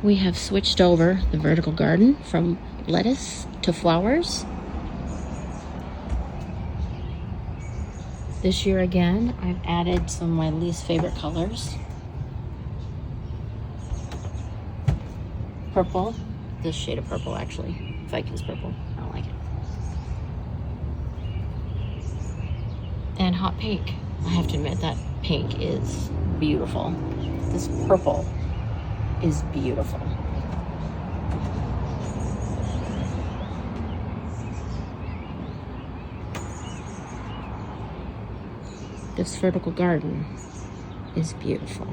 We have switched over the vertical garden from lettuce to flowers. This year again, I've added some of my least favorite colors. Purple, this shade of purple actually, Vikings purple, I don't like it. And hot pink. I have to admit that pink is beautiful. This purple is beautiful. This vertical garden is beautiful.